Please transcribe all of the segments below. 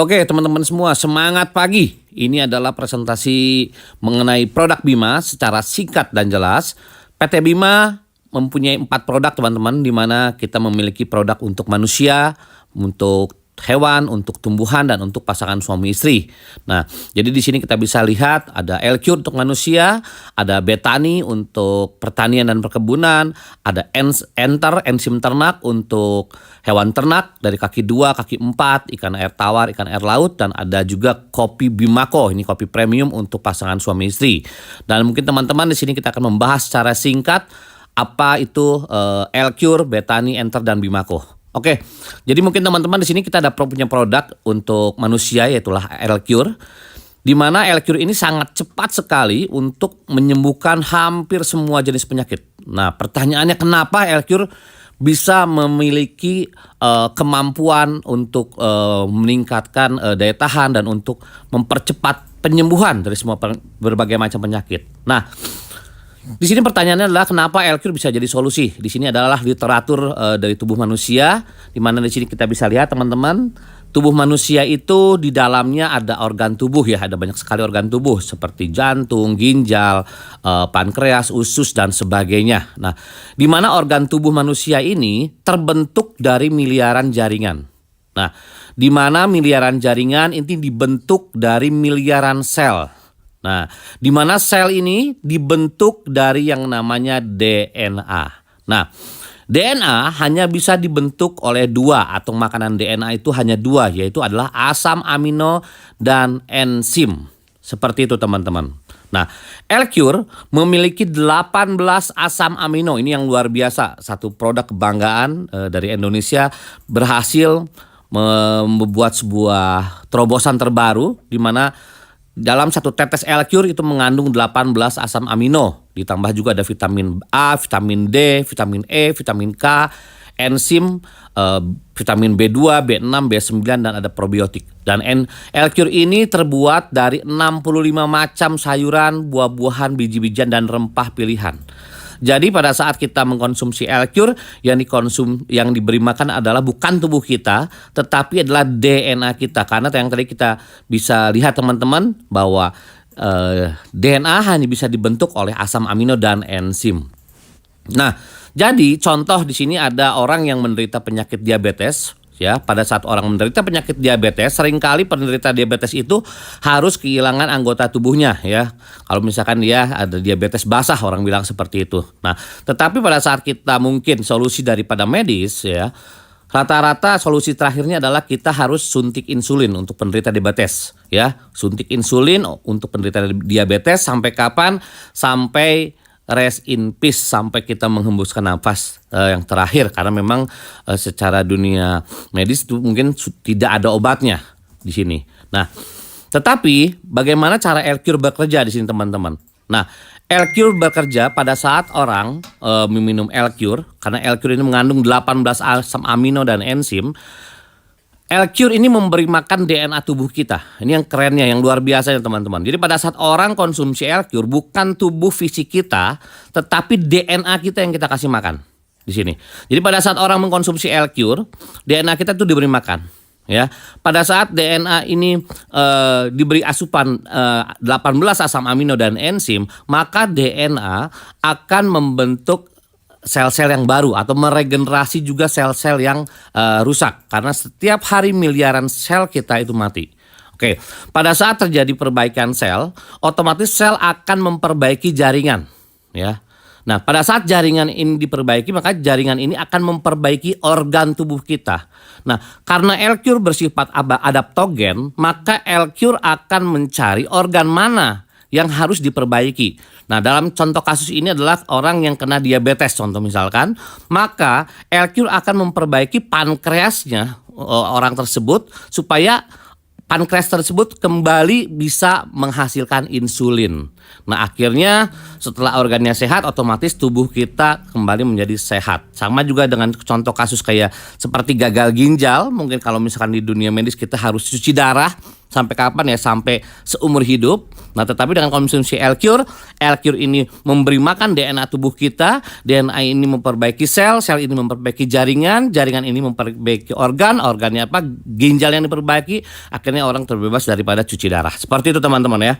Oke teman-teman semua, semangat pagi. Ini adalah presentasi mengenai produk Bima secara singkat dan jelas. PT Bima mempunyai 4 produk teman-teman, di mana kita memiliki produk untuk manusia, untuk hewan, untuk tumbuhan, dan untuk pasangan suami istri. Nah, jadi di sini kita bisa lihat ada L-Cure untuk manusia, ada Betani untuk pertanian dan perkebunan, ada Enter enzim ternak untuk hewan ternak dari kaki 2, kaki 4, ikan air tawar, ikan air laut, dan ada juga kopi Bimako, ini kopi premium untuk pasangan suami istri. Dan mungkin teman-teman di sini kita akan membahas secara singkat apa itu L-Cure, Betani, Enter, dan Bimako. Oke, jadi mungkin teman-teman di sini kita ada punya produk untuk manusia, yaitulah L-Cure, di mana L-Cure ini sangat cepat sekali untuk menyembuhkan hampir semua jenis penyakit. Nah, pertanyaannya kenapa L-Cure bisa memiliki kemampuan untuk meningkatkan daya tahan dan untuk mempercepat penyembuhan dari semua berbagai macam penyakit. Nah, di sini pertanyaannya adalah kenapa L-Cure bisa jadi solusi. Di sini adalah literatur dari tubuh manusia, di mana di sini kita bisa lihat teman-teman, tubuh manusia itu di dalamnya ada organ tubuh ya, ada banyak sekali organ tubuh seperti jantung, ginjal, pankreas, usus, dan sebagainya. Nah, di mana organ tubuh manusia ini terbentuk dari miliaran jaringan. Nah, di mana miliaran jaringan ini dibentuk dari miliaran sel. Nah, di mana sel ini dibentuk dari yang namanya DNA. Nah, DNA hanya bisa dibentuk oleh 2, atau makanan DNA itu hanya 2, yaitu adalah asam amino dan enzim. Seperti itu teman-teman. Nah, L-Cure memiliki 18 asam amino. Ini yang luar biasa. Satu produk kebanggaan dari Indonesia berhasil membuat sebuah terobosan terbaru, di mana dalam satu tetes L-Cure itu mengandung 18 asam amino. Ditambah juga ada vitamin A, vitamin D, vitamin E, vitamin K, enzim, vitamin B2, B6, B9, dan ada probiotik. Dan L-Cure ini terbuat dari 65 macam sayuran, buah-buahan, biji-bijian, dan rempah pilihan. Jadi pada saat kita mengkonsumsi L-Cure, yang diberi makan adalah bukan tubuh kita, tetapi adalah DNA kita. Karena yang tadi kita bisa lihat teman-teman bahwa DNA hanya bisa dibentuk oleh asam amino dan enzim. Nah, jadi contoh di sini ada orang yang menderita penyakit diabetes. Ya, pada saat orang menderita penyakit diabetes, seringkali penderita diabetes itu harus kehilangan anggota tubuhnya ya. Kalau misalkan dia ada diabetes basah, orang bilang seperti itu. Nah, tetapi pada saat kita mungkin solusi daripada medis ya, rata-rata solusi terakhirnya adalah kita harus suntik insulin untuk penderita diabetes ya. Suntik insulin untuk penderita diabetes sampai kapan? Sampai rest in peace, sampai kita menghembuskan nafas yang terakhir, karena memang secara dunia medis itu mungkin tidak ada obatnya di sini. Nah, tetapi bagaimana cara L-Cure bekerja di sini teman-teman? Nah, L-Cure bekerja pada saat orang meminum L-Cure, karena L-Cure ini mengandung 18 asam amino dan enzim. L-Cure ini memberi makan DNA tubuh kita. Ini yang kerennya, yang luar biasa ya teman-teman. Jadi pada saat orang konsumsi L-Cure, bukan tubuh fisik kita, tetapi DNA kita yang kita kasih makan di sini. Jadi pada saat orang mengkonsumsi L-Cure, DNA kita tuh diberi makan. Ya, pada saat DNA ini diberi asupan 18 asam amino dan enzim, maka DNA akan membentuk sel-sel yang baru atau meregenerasi juga sel-sel yang rusak, karena setiap hari miliaran sel kita itu mati. Oke, pada saat terjadi perbaikan sel, otomatis sel akan memperbaiki jaringan ya. Nah, pada saat jaringan ini diperbaiki, maka jaringan ini akan memperbaiki organ tubuh kita. Nah, karena L-Cure bersifat adaptogen, maka L-Cure akan mencari organ mana yang harus diperbaiki. Nah, dalam contoh kasus ini adalah orang yang kena diabetes contoh misalkan, maka L-Cure akan memperbaiki pankreasnya orang tersebut supaya pankreas tersebut kembali bisa menghasilkan insulin. Nah akhirnya setelah organnya sehat, otomatis tubuh kita kembali menjadi sehat. Sama juga dengan contoh kasus kayak seperti gagal ginjal. Mungkin kalau misalkan di dunia medis kita harus cuci darah sampai kapan ya? Sampai seumur hidup. Nah tetapi dengan konsumsi L-Cure ini memberi makan DNA tubuh kita. DNA ini memperbaiki sel ini memperbaiki jaringan ini memperbaiki organnya apa? Ginjal yang diperbaiki. Akhirnya orang terbebas daripada cuci darah. Seperti itu teman-teman ya.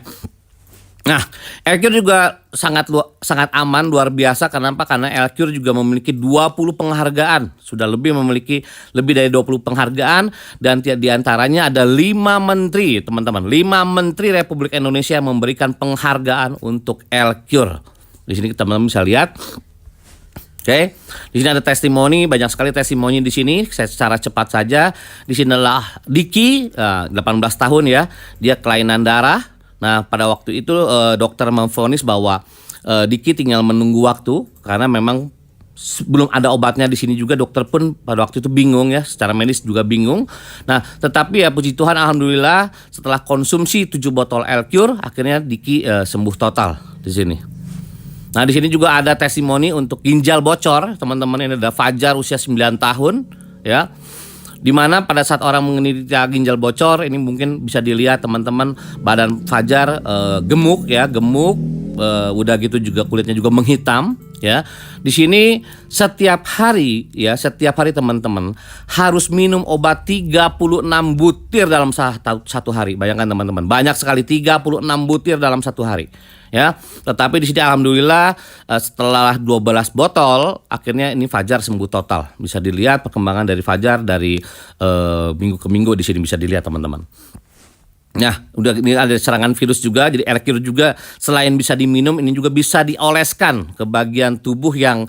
Nah, L-Cure juga sangat aman, luar biasa. Kenapa? Karena L-Cure juga memiliki 20 penghargaan. Sudah memiliki lebih dari 20 penghargaan. Dan diantaranya ada 5 menteri, teman-teman. 5 menteri Republik Indonesia yang memberikan penghargaan untuk L-Cure. Di sini teman-teman bisa lihat. Oke, di sini ada testimoni, banyak sekali testimoni di sini. Saya secara cepat saja. Di sini adalah Diki, 18 tahun ya. Dia kelainan darah. Nah pada waktu itu dokter memvonis bahwa Diki tinggal menunggu waktu karena memang belum ada obatnya. Di sini juga dokter pun pada waktu itu bingung ya, secara medis juga bingung. Nah tetapi ya puji Tuhan alhamdulillah setelah konsumsi 7 botol L-Cure akhirnya Diki sembuh total di sini. Nah di sini juga ada testimoni untuk ginjal bocor teman-teman. Ini ada Fajar usia 9 tahun ya. Dimana pada saat orang menderita ginjal bocor ini mungkin bisa dilihat teman-teman badan Fajar gemuk ya, udah gitu juga kulitnya juga menghitam ya. Di sini setiap hari teman-teman harus minum obat 36 butir dalam satu hari. Bayangkan teman-teman, banyak sekali 36 butir dalam satu hari. Ya, tetapi di sini alhamdulillah setelah 12 botol akhirnya ini Fajar sembuh total. Bisa dilihat perkembangan dari Fajar dari minggu ke minggu di sini bisa dilihat teman-teman. Nah, udah ini ada serangan virus juga. Jadi L-Cure juga selain bisa diminum ini juga bisa dioleskan ke bagian tubuh yang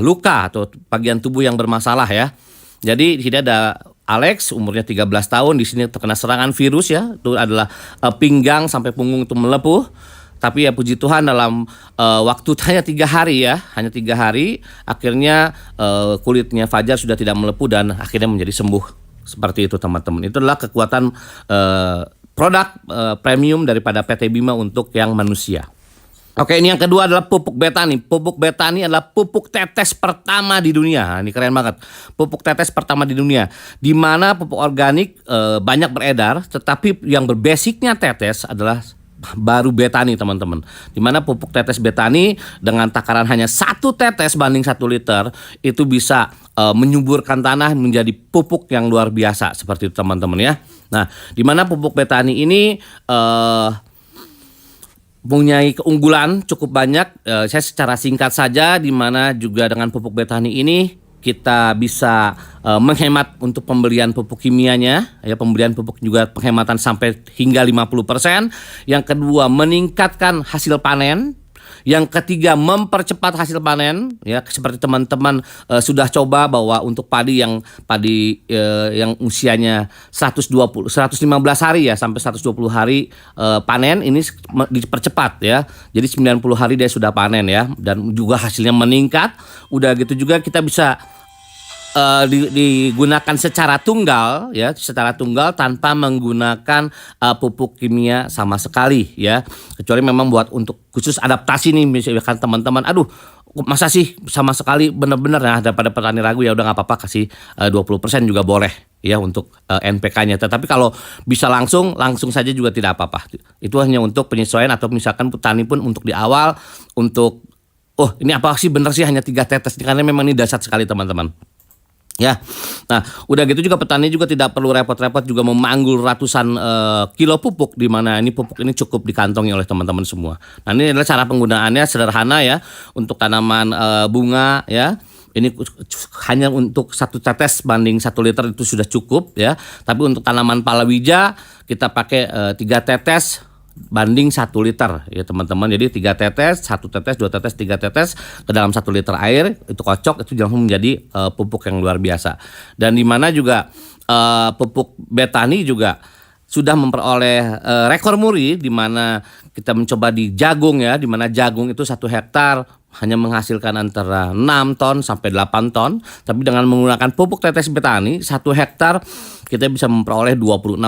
luka atau bagian tubuh yang bermasalah ya. Jadi di sini ada Alex umurnya 13 tahun di sini terkena serangan virus ya. Itu adalah pinggang sampai punggung itu melepuh. Tapi ya puji Tuhan dalam waktu hanya 3 hari ya, hanya 3 hari akhirnya kulitnya Fajar sudah tidak melepuh dan akhirnya menjadi sembuh. Seperti itu teman-teman. Itu adalah kekuatan produk premium daripada PT Bima untuk yang manusia. Oke, ini yang kedua adalah pupuk Betani. Pupuk Betani adalah pupuk tetes pertama di dunia. Nah, ini keren banget. Pupuk tetes pertama di dunia. Di mana pupuk organik banyak beredar, tetapi yang berbasicnya tetes adalah baru Betani teman-teman. Dimana pupuk tetes Betani dengan takaran hanya 1 tetes banding 1 liter itu bisa menyuburkan tanah menjadi pupuk yang luar biasa seperti itu teman-teman ya. Nah, dimana pupuk Betani ini mempunyai keunggulan cukup banyak. Saya secara singkat saja, dimana juga dengan pupuk Betani ini kita bisa menghemat untuk pembelian pupuk kimianya ya, pembelian pupuk juga penghematan sampai hingga 50%. Yang kedua meningkatkan hasil panen. Yang ketiga mempercepat hasil panen ya, seperti teman-teman sudah coba bahwa untuk padi yang usianya 115 hari ya sampai 120 hari panen ini dipercepat ya. Jadi 90 hari dia sudah panen ya, dan juga hasilnya meningkat. Udah gitu juga kita bisa digunakan secara tunggal ya, secara tunggal tanpa menggunakan pupuk kimia sama sekali ya, kecuali memang buat untuk khusus adaptasi nih misalkan teman-teman, aduh masa sih sama sekali benar-benar ya, daripada petani ragu ya udah nggak apa-apa kasih 20% juga boleh ya untuk NPK-nya. Tetapi kalau bisa langsung saja juga tidak apa-apa. Itu hanya untuk penyesuaian atau misalkan petani pun untuk di awal untuk ini apa sih benar sih hanya 3 tetes, karena memang ini dasar sekali teman-teman. Ya, nah udah gitu juga petani juga tidak perlu repot-repot juga memanggul ratusan kilo pupuk, di mana ini pupuk ini cukup dikantongi oleh teman-teman semua. Nah ini adalah cara penggunaannya sederhana ya, untuk tanaman bunga ya. Ini hanya untuk 1 tetes banding 1 liter itu sudah cukup ya. Tapi untuk tanaman palawija kita pakai 3 tetes banding 1 liter ya teman-teman. Jadi 3 tetes, 1 tetes, 2 tetes, 3 tetes ke dalam 1 liter air, itu kocok, itu langsung menjadi pupuk yang luar biasa. Dan di mana juga pupuk Betani juga sudah memperoleh rekor muri, di mana kita mencoba di jagung ya, di mana jagung itu 1 hektar hanya menghasilkan antara 6 ton sampai 8 ton. Tapi dengan menggunakan pupuk tetes Betani 1 hektar kita bisa memperoleh 26,5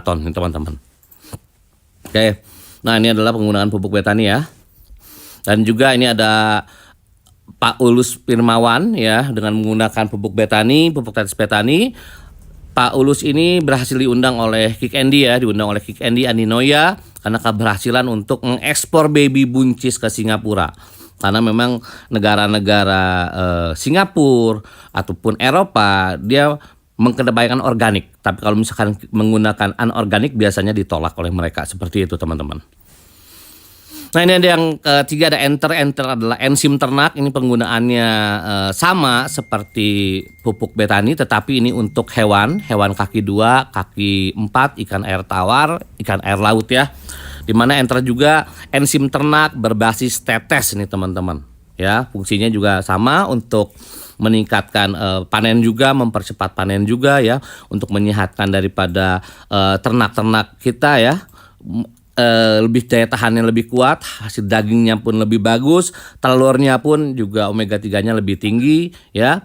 ton nih teman-teman. Oke. Nah, ini adalah penggunaan pupuk betani ya. Dan juga ini ada Pak Ulus Firmawan ya, dengan menggunakan pupuk betani, pupuk tetes betani. Pak Ulus ini berhasil diundang oleh Kick Andy ya, diundang oleh Kick Andy Andinoya karena keberhasilan untuk mengekspor baby buncis ke Singapura. Karena memang negara-negara Singapura ataupun Eropa dia mengedepankan organik. Tapi kalau misalkan menggunakan anorganik biasanya ditolak oleh mereka, seperti itu teman-teman. Nah, ini ada yang ketiga, ada enter adalah enzim ternak. Ini penggunaannya sama seperti pupuk betani, tetapi ini untuk hewan kaki 2, kaki 4, ikan air tawar, ikan air laut ya. Dimana enter juga enzim ternak berbasis tetes ini teman-teman. Ya, fungsinya juga sama untuk meningkatkan panen juga, mempercepat panen juga ya, untuk menyehatkan daripada ternak-ternak kita ya. Lebih daya tahannya lebih kuat, hasil dagingnya pun lebih bagus, telurnya pun juga omega 3-nya lebih tinggi ya.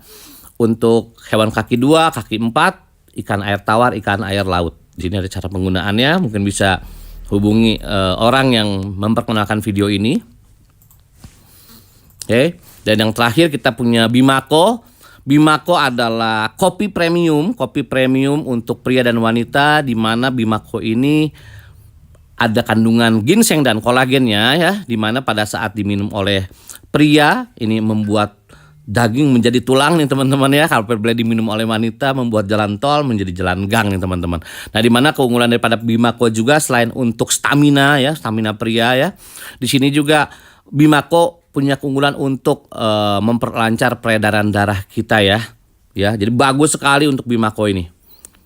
Untuk hewan kaki 2, kaki 4, ikan air tawar, ikan air laut. Di sini ada cara penggunaannya, mungkin bisa hubungi orang yang memperkenalkan video ini. Oke. Dan yang terakhir kita punya Bimako. Bimako adalah kopi premium untuk pria dan wanita, di mana Bimako ini ada kandungan ginseng dan kolagennya ya, di mana pada saat diminum oleh pria ini membuat daging menjadi tulang nih teman-teman ya. Kalau bila diminum oleh wanita membuat jalan tol menjadi jalan gang nih teman-teman. Nah, di mana keunggulan daripada Bimako juga selain untuk stamina ya, stamina pria ya. Di sini juga Bimako punya keunggulan untuk memperlancar peredaran darah kita ya. Ya, jadi bagus sekali untuk Bimako ini.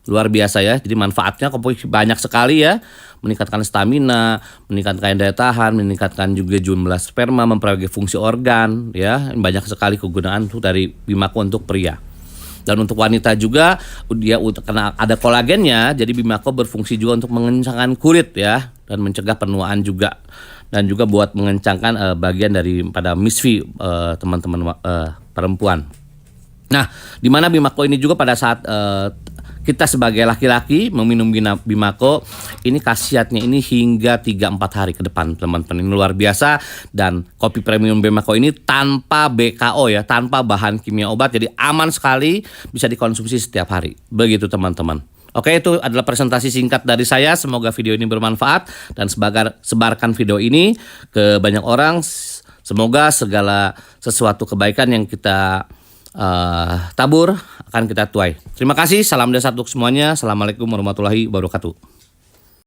Luar biasa ya. Jadi manfaatnya banyak sekali ya. Meningkatkan stamina, meningkatkan daya tahan, meningkatkan juga jumlah sperma, memperbaiki fungsi organ ya. Banyak sekali kegunaan dari Bimako untuk pria. Dan untuk wanita juga dia karena ada kolagennya, jadi Bimako berfungsi juga untuk mengencangkan kulit ya, dan mencegah penuaan juga. Dan juga buat mengencangkan bagian daripada misfi teman-teman perempuan. Nah, di mana Bimako ini juga pada saat kita sebagai laki-laki meminum Bimako ini khasiatnya ini hingga 3-4 hari ke depan teman-teman. Ini luar biasa. Dan kopi premium Bimako ini tanpa BKO ya, tanpa bahan kimia obat, jadi aman sekali, bisa dikonsumsi setiap hari. Begitu teman-teman. Oke, itu adalah presentasi singkat dari saya. Semoga video ini bermanfaat dan sebarkan video ini ke banyak orang. Semoga segala sesuatu kebaikan yang kita tabur akan kita tuai. Terima kasih, salam desa untuk semuanya. Assalamualaikum warahmatullahi wabarakatuh.